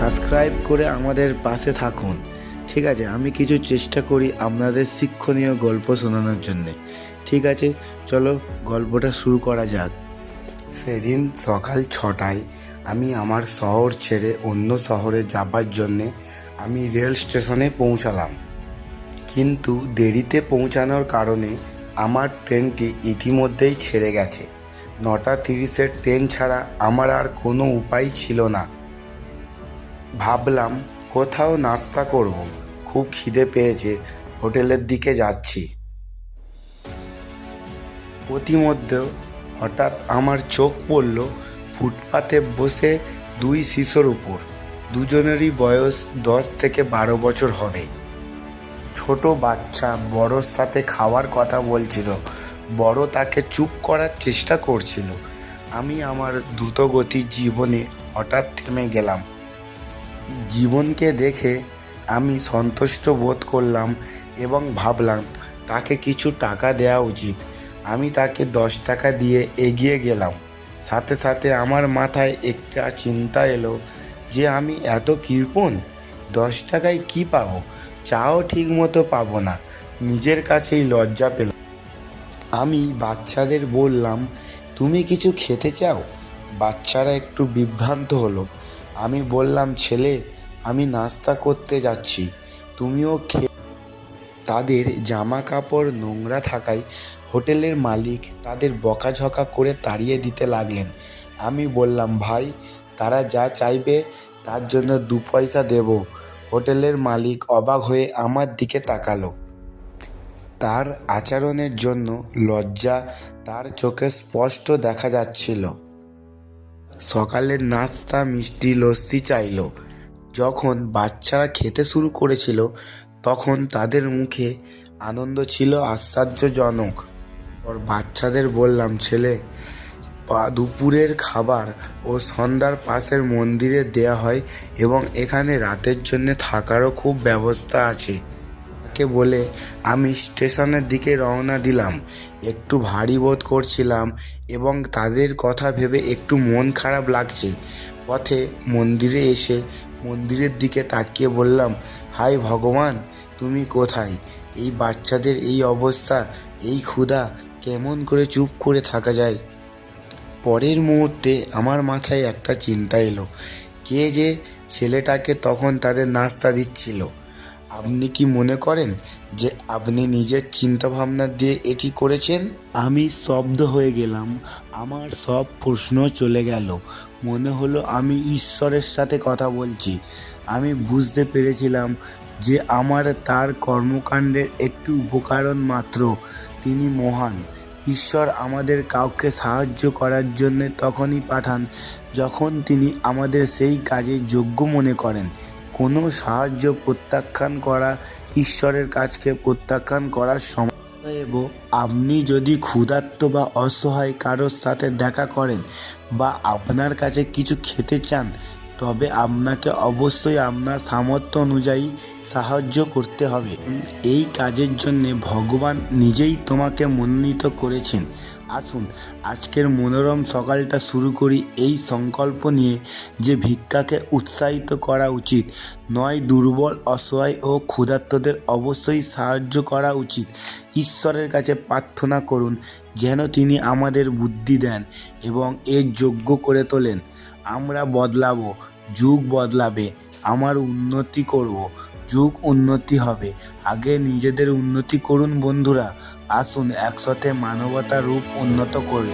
Subscribe করে আমাদের পাশে থাকুন। ঠিক আছে, আমি কিছু চেষ্টা করি আপনাদের শিক্ষণীয় গল্প শোনানোর জন্যে। ঠিক আছে, চলো গল্পটা শুরু করা যাক। সেদিন সকাল 6টায় আমি আমার শহর ছেড়ে অন্য শহরে যাবার জন্যে আমি রেল স্টেশনে পৌঁছালাম। কিন্তু দেরিতে পৌঁছানোর কারণে আমার ট্রেনটি ইতিমধ্যেই ছেড়ে গেছে। 9:30-এর ট্রেন ছাড়া আমার আর কোনো উপায় ছিল না। ভাবলাম কোথাও নাস্তা করব, খুব খিদে পেয়েছে, হোটেলের দিকে যাচ্ছি। প্রতিমধ্যে হঠাৎ আমার চোখ পড়ল ফুটপাতে বসে দুই শিশুর উপর। দুজনেরই বয়স 10 থেকে 12 বছর হবে। ছোট বাচ্চা বড়োর সাথে খাওয়ার কথা বলছিল, বড় তাকে চুপ করার চেষ্টা করছিল। আমি আমার দ্রুতগতির জীবনে হঠাৎ থেমে গেলাম। জীবনকে দেখে আমি সন্তুষ্ট বোধ করলাম এবং ভাবলাম তাকে কিছু টাকা দেওয়া উচিত। আমি তাকে 10 টাকা দিয়ে এগিয়ে গেলাম। সাথে সাথে আমার মাথায় একটা চিন্তা এলো যে আমি এত কৃপণ, 10 টাকায় কি পাবো? চাও ঠিক মতো পাবো না। নিজের কাছেই লজ্জা পেলাম। আমি বাচ্চাদের বললাম, তুমি কিছু খেতে চাও? বাচ্চারা একটু বিভ্রান্ত হলো। আমি বললাম, ছেলে, আমি নাস্তা করতে যাচ্ছি, তুমিও তাদের জামা কাপড় নোংরা থাকায় হোটেলের মালিক তাদের বকাঝকা করে তাড়িয়ে দিতে লাগলেন। আমি বললাম, ভাই, তারা যা চাইবে তার জন্য 2 পয়সা দেব। হোটেলের মালিক অবাক হয়ে আমার দিকে তাকালো। তার আচরণের জন্য লজ্জা তার চোখে স্পষ্ট দেখা যাচ্ছিল। সকালের নাস্তা মিষ্টি লস্যি চাইল। যখন বাচ্চারা খেতে শুরু করেছিল তখন তাদের মুখে আনন্দ ছিল আশ্চর্যজনক। ওর বাচ্চাদের বললাম, ছেলে, দুপুরের খাবার ও সন্ধ্যার পাশের মন্দিরে দেয়া হয় এবং এখানে রাতের জন্য থাকারও খুব ব্যবস্থা আছে। তাকে বলে আমি স্টেশনের দিকে রওনা দিলাম। একটু ভারী বোধ করছিলাম এবং তাদের কথা ভেবে একটু মন খারাপ লাগছে। পথে মন্দিরে এসে মন্দিরের দিকে তাকিয়ে বললাম, হায় ভগবান, তুমি কোথায়? এই বাচ্চাদের এই অবস্থা, এই ক্ষুধা, কেমন করে চুপ করে থাকা যায়? পরের মুহূর্তে আমার মাথায় একটা চিন্তা এলো, কে যে ছেলেটাকে তখন তাদের নাস্তা দিচ্ছিল। আপনি কি মনে করেন যে আপনি নিজের চিন্তাভাবনা দিয়ে এটি করেছেন? আমি স্তব্ধ হয়ে গেলাম। আমার সব প্রশ্ন চলে গেল। মনে হলো আমি ঈশ্বরের সাথে কথা বলছি। আমি বুঝতে পেরেছিলাম যে আমার তার কর্মকাণ্ডের একটি উপকরণ মাত্র। তিনি মহান। ঈশ্বর আমাদের কাউকে সাহায্য করার জন্য তখনই পাঠান যখন তিনি আমাদের সেই কাজে যোগ্য মনে করেন। কোনো সাহায্য প্রত্যাখ্যান করা ঈশ্বরের কাজকে প্রত্যাখ্যান করার সমান। আপনি যদি ক্ষুধার্ত বা অসহায় কারোর সাথে দেখা করেন বা আপনার কাছে কিছু খেতে চান, তবে আপনাকে অবশ্যই আপনার সামর্থ্য অনুযায়ী সাহায্য করতে হবে। এই কাজের জন্য ভগবান নিজেই তোমাকে মনোনীত করেছেন। আসুন আজকের মনোরম সকালটা শুরু করি এই সংকল্প নিয়ে যে ভিক্ষাকে উৎসাহিত করা উচিত নয়, দুর্বল, অসহায় ও ক্ষুধার্তদের অবশ্যই সাহায্য করা উচিত। ঈশ্বরের কাছে প্রার্থনা করুন যেন তিনি আমাদের বুদ্ধি দেন এবং এর যোগ্য করে তোলেন। আমরা বদলাবো, যুগ বদলাবে, আমার উন্নতি করব, যুগ উন্নতি হবে। আগে নিজেদের উন্নতি করুন বন্ধুরা। আসুন একসাথে মানবতার রূপ উন্নত করি।